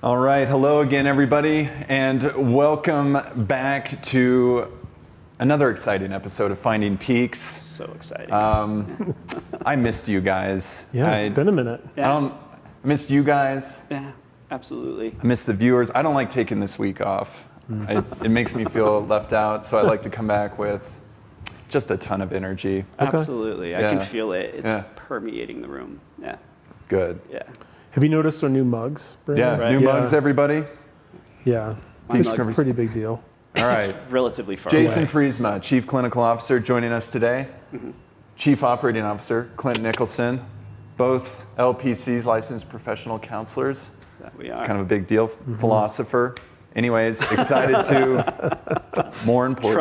All right, hello again, everybody, and welcome back to another exciting episode of Finding Peaks. So exciting. I missed you guys. Yeah, it's been a minute. Yeah. I missed you guys. Yeah, absolutely. I missed the viewers. I don't like taking this week off. It makes me feel left out, so I like to come back with just a ton of energy. Absolutely. I Yeah. can feel it. It's Yeah. permeating the room. Yeah. Good. Yeah. Have you noticed our new mugs? Brandon? Yeah, Right. new mugs, everybody. Yeah, My it's a mug- pretty big deal. All right. It's relatively far Jason away. Friesma, Chief Clinical Officer, joining us today. Chief Operating Officer, Clint Nicholson, both LPCs, licensed professional counselors. That we It's are. kind of a big deal. Philosopher. Anyways, excited to, more important,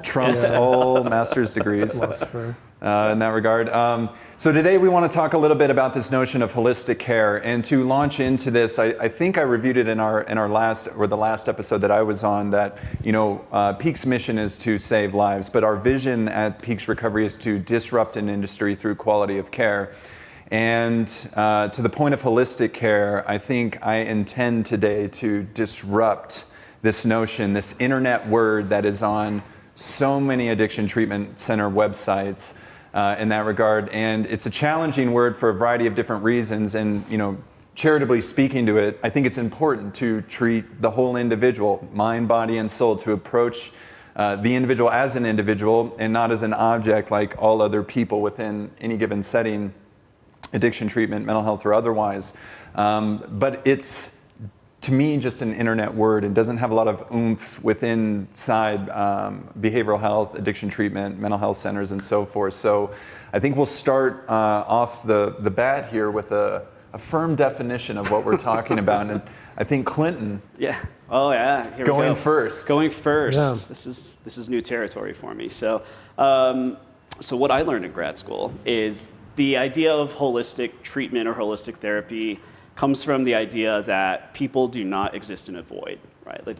Trumps all. all master's degrees Philosopher. in that regard. So today we want to talk a little bit about this notion of holistic care, and to launch into this, I think I reviewed it in our last, or the last episode that I was on, that Peak's mission is to save lives, but our vision at Peak's Recovery is to disrupt an industry through quality of care. And to the point of holistic care, I think I intend today to disrupt this notion, this internet word that is on so many addiction treatment center websites in that regard. And it's a challenging word for a variety of different reasons. And, charitably speaking to it, I think it's important to treat the whole individual, mind, body, and soul, to approach the individual as an individual and not as an object like all other people within any given setting, addiction treatment, mental health, or otherwise. But it's, to me, just an internet word. It doesn't have a lot of oomph within inside behavioral health, addiction treatment, mental health centers, and so forth. So I think we'll start off the bat here with a firm definition of what we're talking about. And I think Clinton, Yeah. Oh yeah. Here we going go. first. Going first. Yeah. This is new territory for me. So what I learned in grad school is the idea of holistic treatment or holistic therapy comes from the idea that people do not exist in a void, right? Like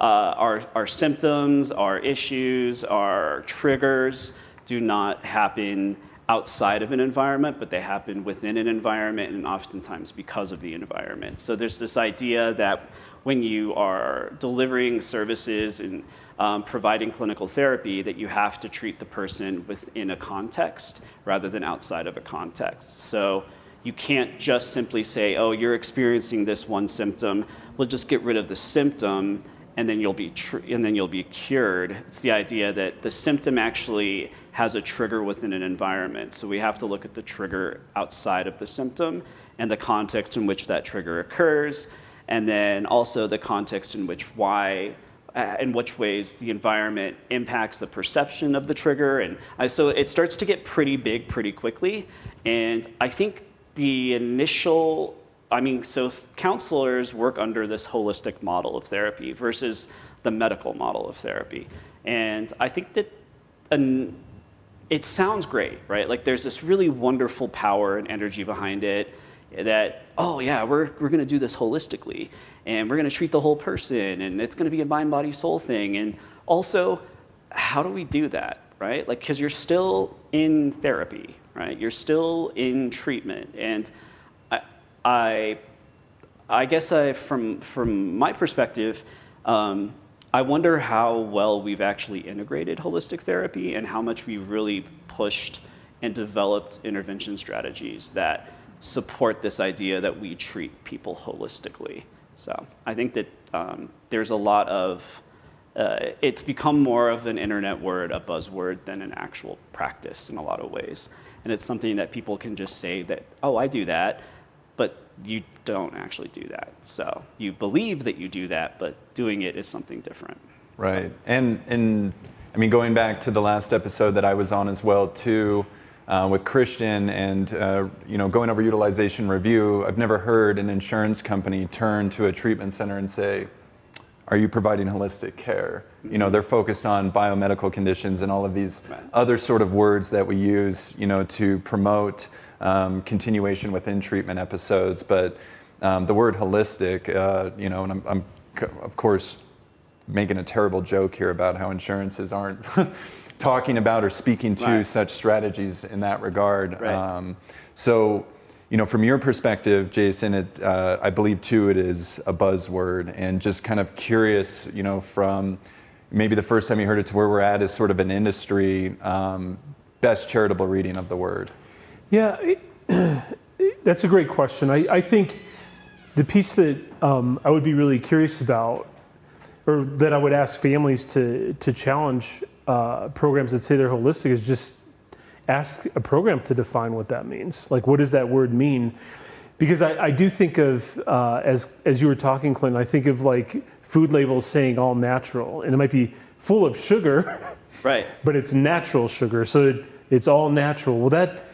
our symptoms, our issues, our triggers do not happen outside of an environment, but they happen within an environment, and oftentimes because of the environment. So there's this idea that when you are delivering services and providing clinical therapy, that you have to treat the person within a context rather than outside of a context. So you can't just simply say, oh, you're experiencing this one symptom, we'll just get rid of the symptom and then you'll be cured. It's the idea that the symptom actually has a trigger within an environment. So we have to look at the trigger outside of the symptom and the context in which that trigger occurs, and then also the context in which in which ways the environment impacts the perception of the trigger. And so it starts to get pretty big pretty quickly. And I think so counselors work under this holistic model of therapy versus the medical model of therapy. And I think that it sounds great, right? Like there's this really wonderful power and energy behind it that, oh yeah, we're gonna do this holistically and we're gonna treat the whole person and it's gonna be a mind, body, soul thing. And also, how do we do that, right? Like, because you're still in therapy, right? You're still in treatment. And I guess from my perspective, I wonder how well we've actually integrated holistic therapy and how much we've really pushed and developed intervention strategies that support this idea that we treat people holistically. So I think that there's a lot of, it's become more of an internet word, a buzzword, than an actual practice in a lot of ways. And it's something that people can just say that, oh, I do that, but you don't actually do that. So you believe that you do that, but doing it is something different. Right. And I mean, going back to the last episode that I was on as well, too, with Christian and going over utilization review, I've never heard an insurance company turn to a treatment center and say, are you providing holistic care? Mm-hmm. They're focused on biomedical conditions and all of these other sort of words that we use, to promote continuation within treatment episodes. But the word holistic, and I'm of course making a terrible joke here about how insurances aren't talking about or speaking to such strategies in that regard. Right. So from your perspective, Jason, I believe too it is a buzzword, and just kind of curious, from maybe the first time you heard it to where we're at as sort of an industry, best charitable reading of the word. Yeah, that's a great question. I think the piece that I would be really curious about, or that I would ask families to challenge programs that say they're holistic, is just ask a program to define what that means. Like, what does that word mean? Because I do think of, as you were talking, Clinton, I think of like food labels saying all natural, and it might be full of sugar, Right. but it's natural sugar, so it's all natural. Well, that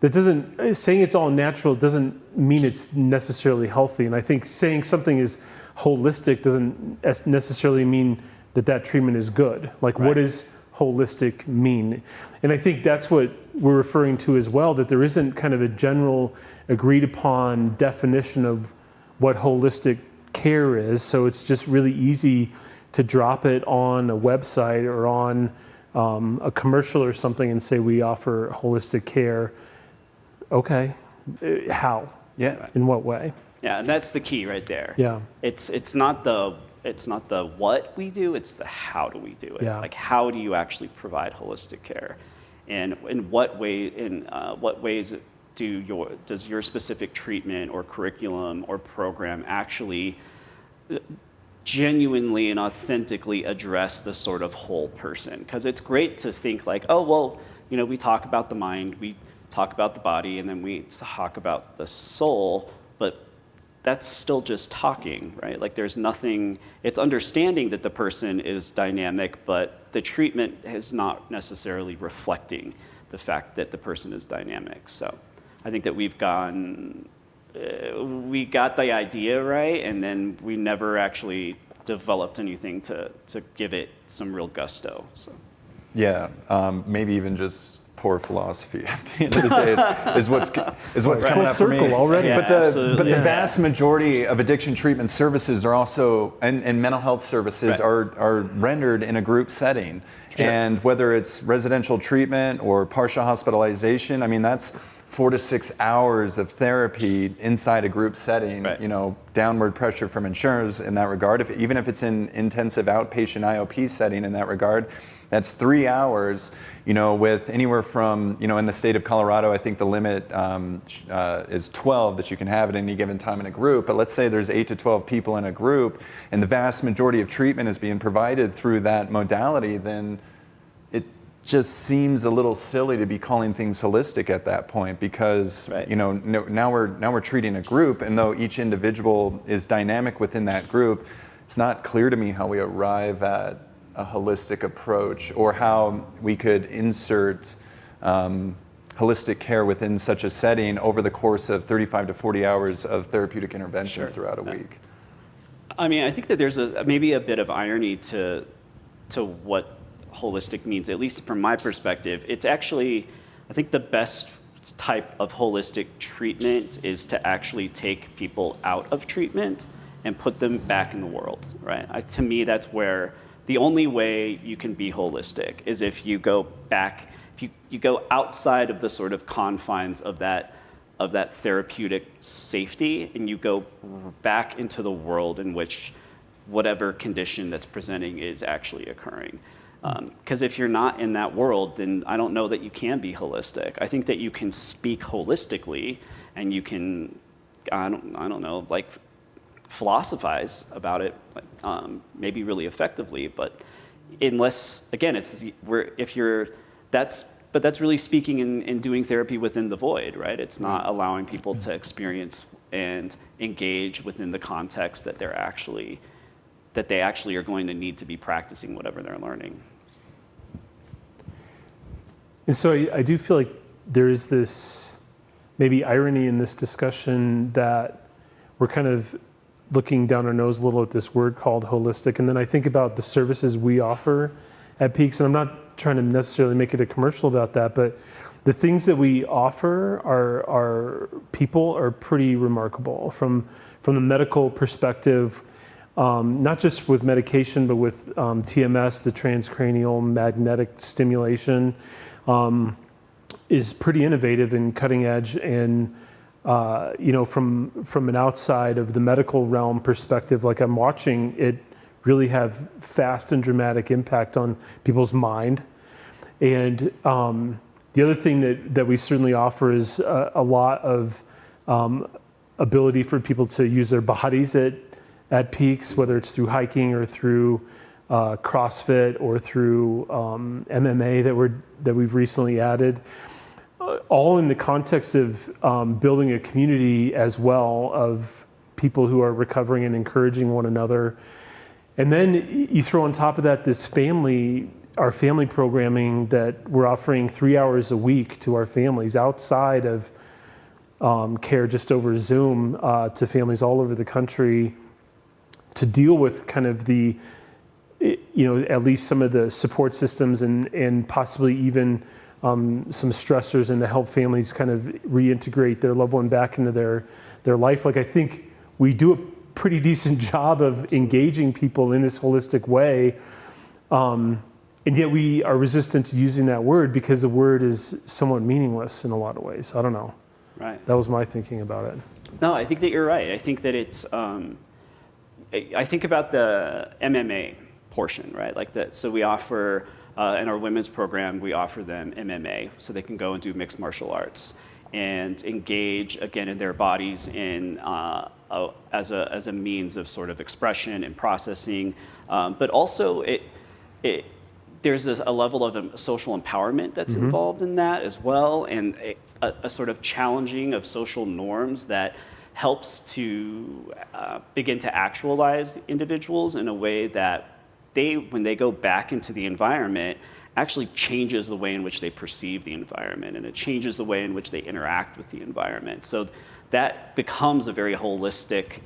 doesn't, saying it's all natural doesn't mean it's necessarily healthy. And I think saying something is holistic doesn't necessarily mean that treatment is good. Like, Right. what does holistic mean? And I think that's what we're referring to as well, that there isn't kind of a general agreed upon definition of what holistic care is. So it's just really easy to drop it on a website or on a commercial or something and say we offer holistic care. Okay, how? Yeah. In what way? Yeah, and that's the key right there. Yeah. It's not the what we do, it's the how do we do it. Yeah. Like, how do you actually provide holistic care, and in what ways does your specific treatment or curriculum or program actually genuinely and authentically address the sort of whole person? Because it's great to think like, oh, well, we talk about the mind, we talk about the body, and then we talk about the soul, but that's still just talking, right? Like, there's nothing, it's understanding that the person is dynamic, but the treatment is not necessarily reflecting the fact that the person is dynamic. So I think that we got the idea right, and then we never actually developed anything to give it some real gusto. So Yeah, maybe even just poor philosophy at the end of the day is what's coming up for me. Full circle already. Yeah, But the yeah. vast majority of addiction treatment services are also, and mental health services Right. are rendered in a group setting. Sure. And whether it's residential treatment or partial hospitalization, I mean, that's 4 to 6 hours of therapy inside a group setting. Right. Downward pressure from insurers in that regard. Even if it's in intensive outpatient IOP setting in that regard, that's 3 hours, with anywhere from, in the state of Colorado, I think the limit is 12 that you can have at any given time in a group. But let's say there's 8 to 12 people in a group, and the vast majority of treatment is being provided through that modality, then it just seems a little silly to be calling things holistic at that point, because Right. now we're treating a group, and though each individual is dynamic within that group, it's not clear to me how we arrive at a holistic approach, or how we could insert holistic care within such a setting over the course of 35 to 40 hours of therapeutic interventions Sure. throughout a Yeah. week. I mean, I think that there's maybe a bit of irony to what holistic means, at least from my perspective. It's actually, I think the best type of holistic treatment is to actually take people out of treatment and put them back in the world, right? To me, that's where the only way you can be holistic is if you go back, if you go outside of the sort of confines of that therapeutic safety, and you go back into the world in which whatever condition that's presenting is actually occurring. Because if you're not in that world, then I don't know that you can be holistic. I think that you can speak holistically, and you can, I don't know, like philosophize about it, maybe really effectively. But unless, again, that's really speaking and doing therapy within the void, right? It's not allowing people to experience and engage within the context that they actually are going to need to be practicing whatever they're learning. And so I do feel like there is this maybe irony in this discussion that we're kind of looking down our nose a little at this word called holistic. And then I think about the services we offer at Peaks, and I'm not trying to necessarily make it a commercial about that, but the things that we offer are people are pretty remarkable from the medical perspective. Not just with medication, but with TMS, the transcranial magnetic stimulation, is pretty innovative and cutting edge. And from an outside of the medical realm perspective, like I'm watching it really have fast and dramatic impact on people's mind. And the other thing that we certainly offer is a lot of ability for people to use their bodies at peaks, whether it's through hiking or through CrossFit or through MMA that we've recently added, all in the context of building a community as well of people who are recovering and encouraging one another. And then you throw on top of that our family programming that we're offering 3 hours a week to our families outside of care just over Zoom to families all over the country to deal with kind of at least some of the support systems and possibly even some stressors, and to help families kind of reintegrate their loved one back into their life. Like, I think we do a pretty decent job of engaging people in this holistic way. And yet we are resistant to using that word because the word is somewhat meaningless in a lot of ways. I don't know. Right. That was my thinking about it. No, I think that you're right. I think that it's, I think about the MMA portion, right? Like that. So we offer, in our women's program, we offer them MMA so they can go and do mixed martial arts and engage again in their bodies as a means of sort of expression and processing. But also there's a level of social empowerment that's involved in that as well, and a sort of challenging of social norms that helps to begin to actualize individuals in a way that when they go back into the environment, actually changes the way in which they perceive the environment, and it changes the way in which they interact with the environment. So that becomes a very holistic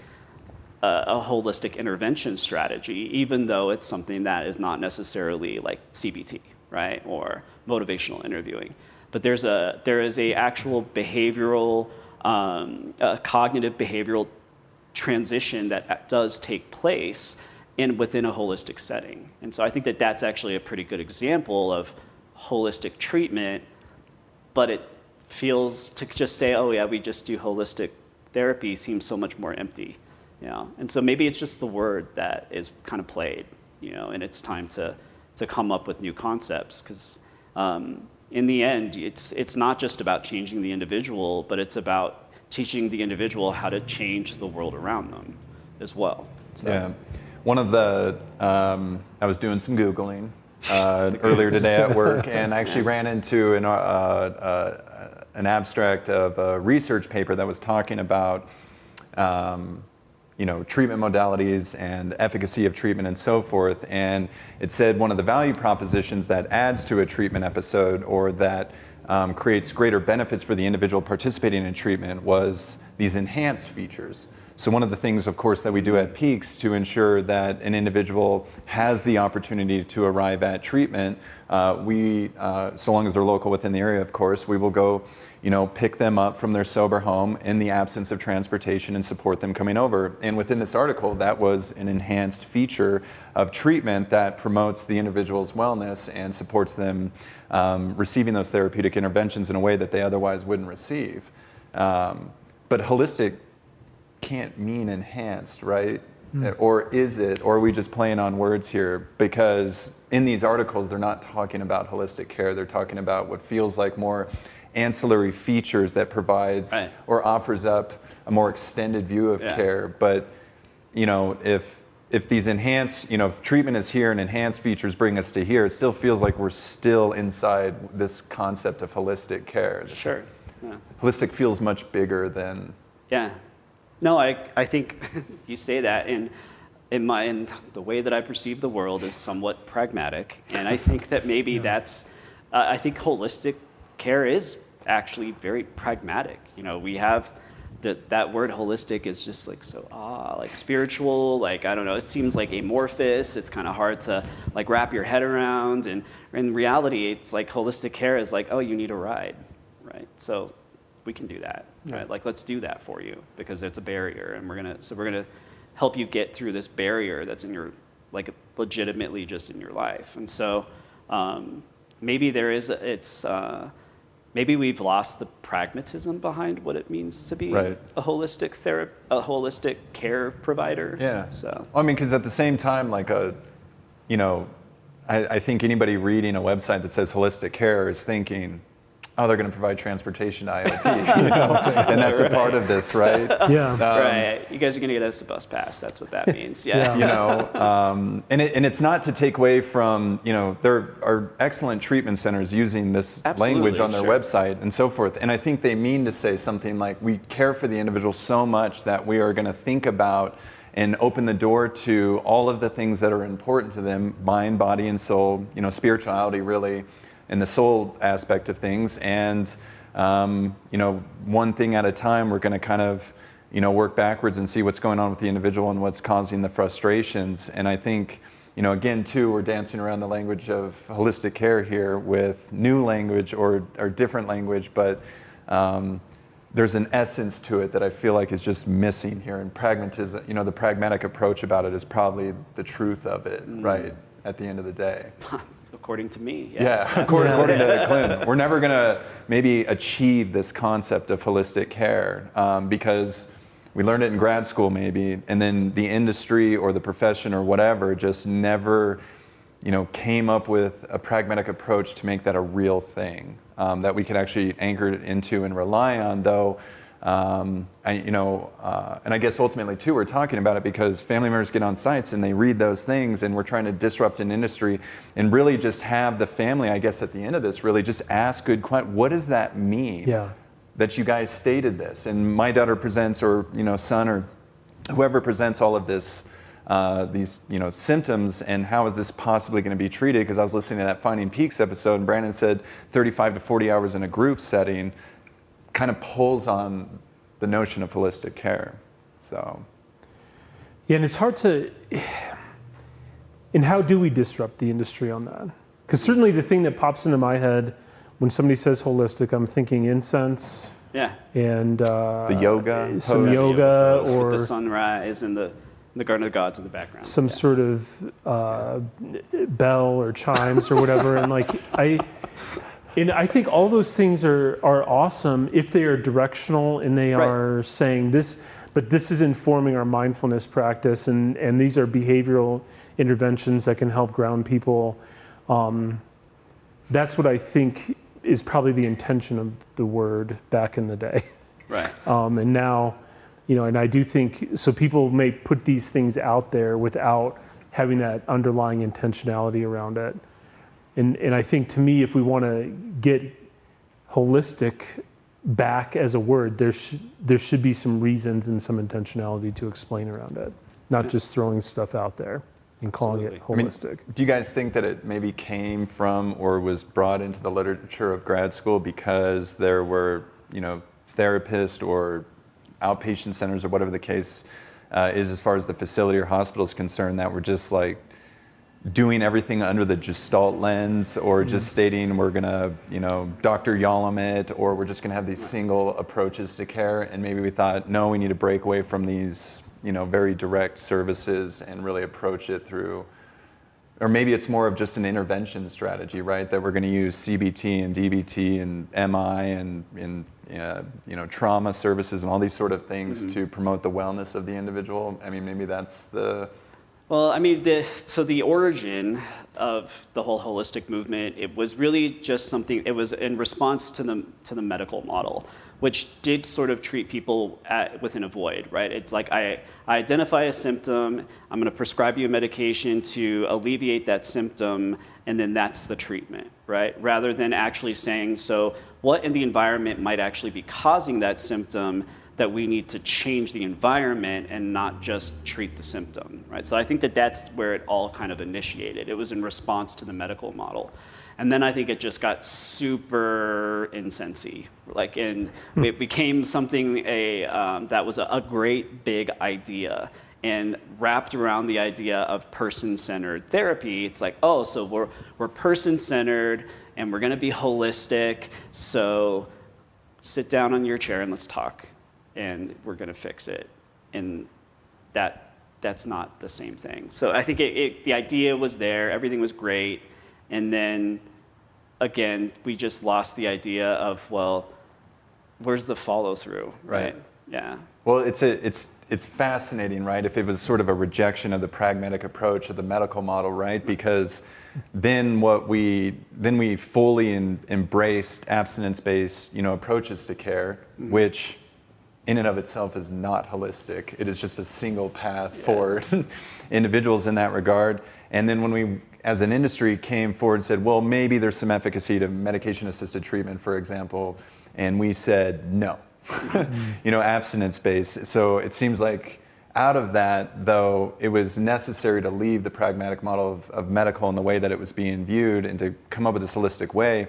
intervention strategy, even though it's something that is not necessarily like CBT, right, or motivational interviewing. But there is a actual behavioral, cognitive behavioral transition that does take place within a holistic setting. And so I think that that's actually a pretty good example of holistic treatment, but it feels to just say, oh yeah, we just do holistic therapy seems so much more empty. And so maybe it's just the word that is kind of played, and it's time to come up with new concepts, because in the end, it's not just about changing the individual, but it's about teaching the individual how to change the world around them as well. So. Yeah. One of I was doing some Googling earlier today at work, and I actually ran into an abstract of a research paper that was talking about treatment modalities and efficacy of treatment and so forth. And it said one of the value propositions that adds to a treatment episode, or that creates greater benefits for the individual participating in treatment, was these enhanced features. So one of the things, of course, that we do at Peaks to ensure that an individual has the opportunity to arrive at treatment, so long as they're local within the area, of course, we will go pick them up from their sober home in the absence of transportation and support them coming over. And within this article, that was an enhanced feature of treatment that promotes the individual's wellness and supports them receiving those therapeutic interventions in a way that they otherwise wouldn't receive. But holistic can't mean enhanced, right? Or is it? Or are we just playing on words here? Because in these articles, they're not talking about holistic care. They're talking about what feels like more ancillary features that provides or offers up a more extended view of care. But if these enhanced, if treatment is here and enhanced features bring us to here, it still feels like we're still inside this concept of holistic care. Sure. Yeah. Holistic feels much bigger than. Yeah. No, I think you say that, and in the way that I perceive the world is somewhat pragmatic, and I think that maybe that's, I think holistic care is actually very pragmatic. We have that word holistic is just like so like spiritual, like I don't know, it seems like amorphous. It's kind of hard to like wrap your head around, and in reality, it's like holistic care is like, oh, you need a ride, right? So we can do that, right? Like, let's do that for you, because it's a barrier, and we're gonna help you get through this barrier that's in your, like, legitimately just in your life. And so maybe there is, maybe we've lost the pragmatism behind what it means to be Right. a holistic care provider. Yeah. So I mean, because at the same time, like I think anybody reading a website that says holistic care is thinking, oh, they're going to provide transportation to IOP, and that's a part of this, right? Yeah. right, you guys are going to get us a bus pass. That's what that means. Yeah. And it's not to take away from, there are excellent treatment centers using this Absolutely, language on their sure. website and so forth. And I think they mean to say something like, we care for the individual so much that we are going to think about and open the door to all of the things that are important to them, mind, body, and soul, spirituality really, and the soul aspect of things. And, one thing at a time, we're going to kind of, work backwards and see what's going on with the individual and what's causing the frustrations. And I think, again, too, we're dancing around the language of holistic care here with new language or different language, but there's an essence to it that I feel like is just missing here. And pragmatism, the pragmatic approach about it is probably the truth of it, right, at the end of the day. According to me, yes. Yeah, according to Clint. We're never going to maybe achieve this concept of holistic care because we learned it in grad school maybe, and then the industry or the profession or whatever just never, came up with a pragmatic approach to make that a real thing that we could actually anchor it into and rely on, though. And I guess ultimately too, we're talking about it because family members get on sites and they read those things, and we're trying to disrupt an industry and really just have the family, I guess at the end of this, really just ask good questions. What does that mean? Yeah. That you guys stated this, and my daughter presents, or son, or whoever presents all of this, these symptoms, and how is this possibly going to be treated? Because I was listening to that Finding Peaks episode, and Brandon said 35 to 40 hours in a group setting kind of pulls on the notion of holistic care. So Yeah, and it's hard to, and how do we disrupt the industry on that? Because certainly the thing that pops into my head when somebody says holistic, I'm thinking incense. Yeah. And the yoga, some pose. yoga, With or the sunrise and the Garden of the Gods in the background. some sort of bell or chimes or whatever. And I think all those things are awesome if they are directional and they are saying this, but this is informing our mindfulness practice, and these are behavioral interventions that can help ground people. That's what I think is probably the intention of the word back in the day. Right. And now, and I do think, so people may put these things out there without having that underlying intentionality around it. And I think, to me, if we want to get holistic back as a word, there should be some reasons and some intentionality to explain around it, not just throwing stuff out there and calling it holistic. Do you guys think that it maybe came from or was brought into the literature of grad school because there were, therapists or outpatient centers or whatever the case is as far as the facility or hospital is concerned that were just like doing everything under the Gestalt lens, or just stating we're gonna, Dr. Yalom it, or we're just gonna have these single approaches to care, and maybe we thought, no, we need to break away from these, very direct services and really approach it through, or maybe it's more of just an intervention strategy, right? That we're gonna use CBT and DBT and MI and trauma services and all these sort of things to promote the wellness of the individual. I mean, maybe that's the... Well, so the origin of the whole holistic movement, it was really just something, it was in response to the medical model, which did sort of treat people within a void, right? It's like I identify a symptom, I'm going to prescribe you a medication to alleviate that symptom, and then that's the treatment, right? Rather than actually saying, so what in the environment might actually be causing that symptom, that we need to change the environment and not just treat the symptom, right? So I think that's where it all kind of initiated. It was in response to the medical model. And then I think it just got super incensey, it became something that was a great big idea, and wrapped around the idea of person-centered therapy. It's like, oh, so we're person-centered and we're gonna be holistic, so sit down on your chair and let's talk, and we're gonna fix it. And that's not the same thing. So I think the idea was there, everything was great, and then again, we just lost the idea of, well, where's the follow through, right? Yeah. Well, it's fascinating, right? If it was sort of a rejection of the pragmatic approach of the medical model, right? Because then we fully embraced abstinence-based, approaches to care, which in and of itself is not holistic. It is just a single path forward individuals in that regard. And then when we, as an industry, came forward and said, well, maybe there's some efficacy to medication-assisted treatment, for example, and we said no. Abstinence-based. So it seems like out of that, though, it was necessary to leave the pragmatic model of medical in the way that it was being viewed and to come up with this holistic way.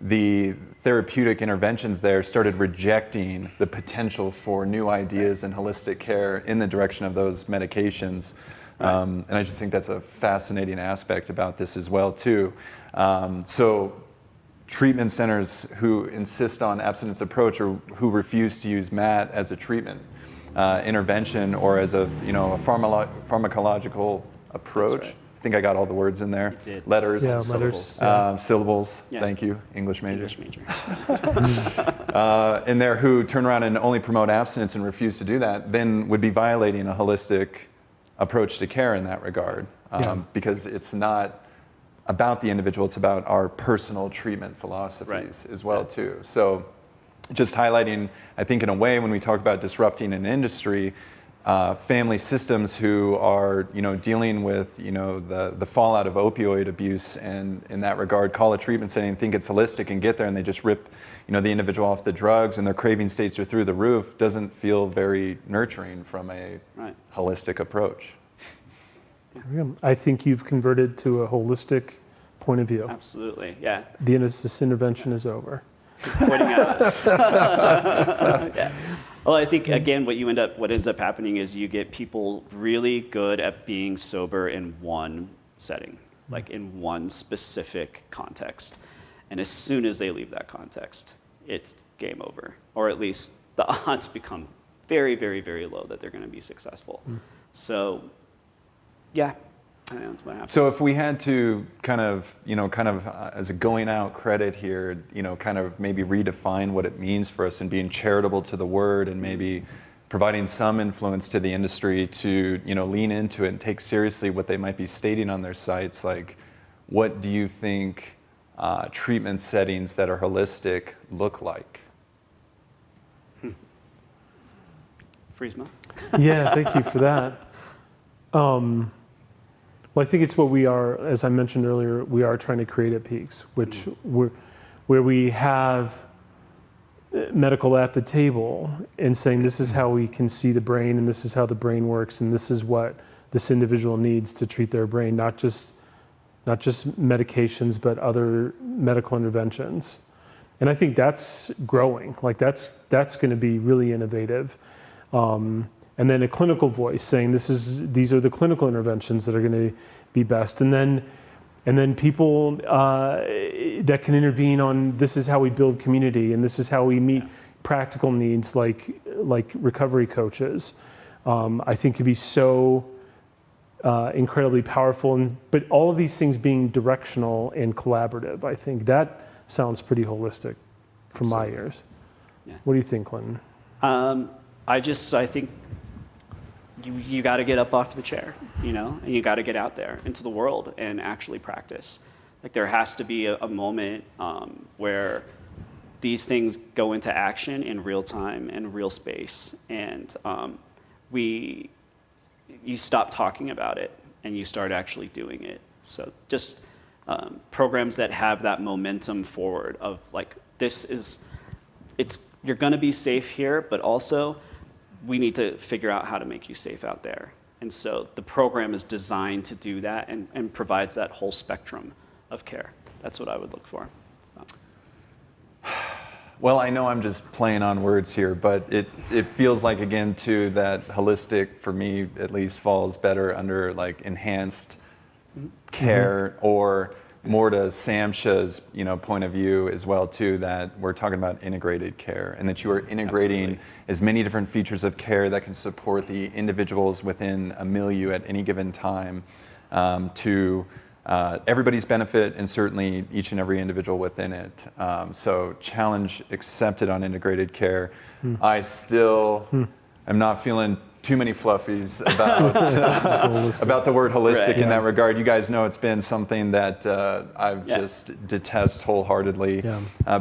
The therapeutic interventions there started rejecting the potential for new ideas and holistic care in the direction of those medications. And I just think that's a fascinating aspect about this as well, too. So treatment centers who insist on abstinence approach or who refuse to use MAT as a treatment intervention or as a pharmacological approach. Right. I think I got all the words in there. You did. Letters, yeah, syllables. Syllables. Yeah. Thank you, English major. English major. And there who turn around and only promote abstinence and refuse to do that, then would be violating a holistic approach to care in that regard, because it's not about the individual, it's about our personal treatment philosophies as well too. So just highlighting, I think in a way when we talk about disrupting an industry, family systems who are dealing with the fallout of opioid abuse and in that regard call a treatment setting and think it's holistic and get there and they just rip the individual off the drugs and their craving states are through the roof doesn't feel very nurturing from a holistic approach. I think you've converted to a holistic point of view. Absolutely, yeah. This intervention is over. Pointing out. Yeah. Well, I think again, what ends up happening is you get people really good at being sober in one setting, like in one specific context, and as soon as they leave that context, it's game over, or at least the odds become very, very, very low that they're going to be successful. So, yeah. That's what happens. So if we had to kind of as a going out credit here, kind of maybe redefine what it means for us and being charitable to the word and maybe providing some influence to the industry to, lean into it and take seriously what they might be stating on their sites, like what do you think treatment settings that are holistic look like? Friesma? Yeah, thank you for that. Well, I think it's what we are, as I mentioned earlier, we are trying to create at Peaks, which where we have medical at the table and saying this is how we can see the brain and this is how the brain works and this is what this individual needs to treat their brain, not just medications, but other medical interventions. And I think that's growing. Like that's going to be really innovative. And then a clinical voice saying these are the clinical interventions that are going to be best. And then people that can intervene on this is how we build community and this is how we meet practical needs like recovery coaches. I think could be so incredibly powerful. But all of these things being directional and collaborative, I think that sounds pretty holistic from my ears. Yeah. What do you think, Clinton? I think you got to get up off the chair, and you got to get out there into the world and actually practice. Like there has to be a moment where these things go into action in real time and real space, and you stop talking about it and you start actually doing it. So just programs that have that momentum forward of like you're going to be safe here, but also we need to figure out how to make you safe out there. And so the program is designed to do that and provides that whole spectrum of care. That's what I would look for. So. Well, I know I'm just playing on words here, but it feels like, again, too, that holistic, for me at least, falls better under like enhanced care or more to Samsha's point of view as well too, that we're talking about integrated care and that you are integrating as many different features of care that can support the individuals within a milieu at any given time to everybody's benefit and certainly each and every individual within it. So challenge accepted on integrated care. I still am not feeling too many fluffies about about the word holistic in that regard. You guys know it's been something that I've just detest wholeheartedly,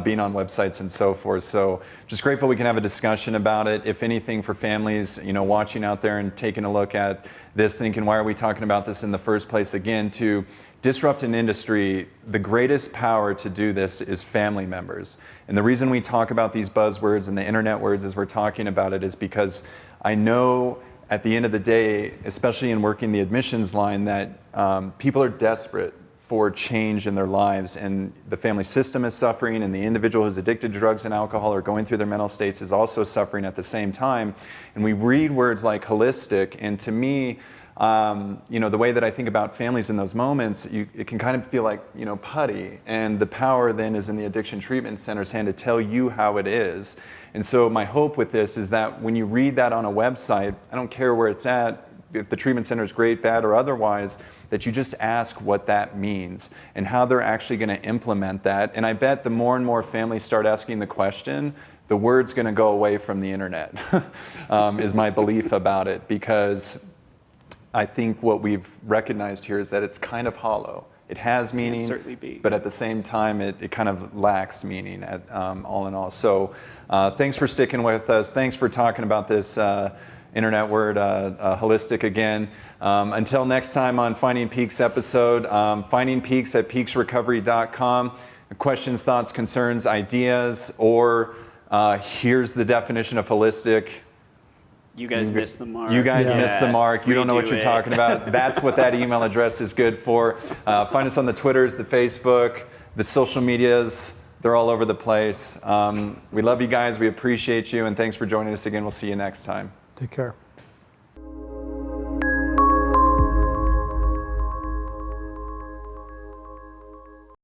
being on websites and so forth. So just grateful we can have a discussion about it. If anything, for families, you know, watching out there and taking a look at this, thinking, why are we talking about this in the first place? Again, to disrupt an industry, the greatest power to do this is family members. And the reason we talk about these buzzwords and the internet words as we're talking about it is because I know at the end of the day, especially in working the admissions line, that people are desperate for change in their lives, and the family system is suffering, and the individual who's addicted to drugs and alcohol or going through their mental states is also suffering at the same time. And we read words like holistic, and to me, you know, the way that I think about families in those moments, it can kind of feel like, you know, putty. And the power then is in the addiction treatment center's hand to tell you how it is. And so my hope with this is that when you read that on a website, I don't care where it's at, if the treatment center is great, bad, or otherwise, that you just ask what that means and how they're actually going to implement that. And I bet the more and more families start asking the question, the word's going to go away from the internet, is my belief about it, because I think what we've recognized here is that it's kind of hollow. It has meaning, certainly be. but at the same time, it kind of lacks meaning all in all. So thanks for sticking with us. Thanks for talking about this internet word, holistic again. Until next time on Finding Peaks episode, Finding Peaks at peaksrecovery.com. Questions, thoughts, concerns, ideas, or here's the definition of holistic. You guys missed the mark. You guys missed the mark. You don't know what Redo you're it. talking about. That's what that email address is good for. Find us on the Twitters, the Facebook, the social medias. They're all over the place. We love you guys. We appreciate you. And thanks for joining us again. We'll see you next time. Take care.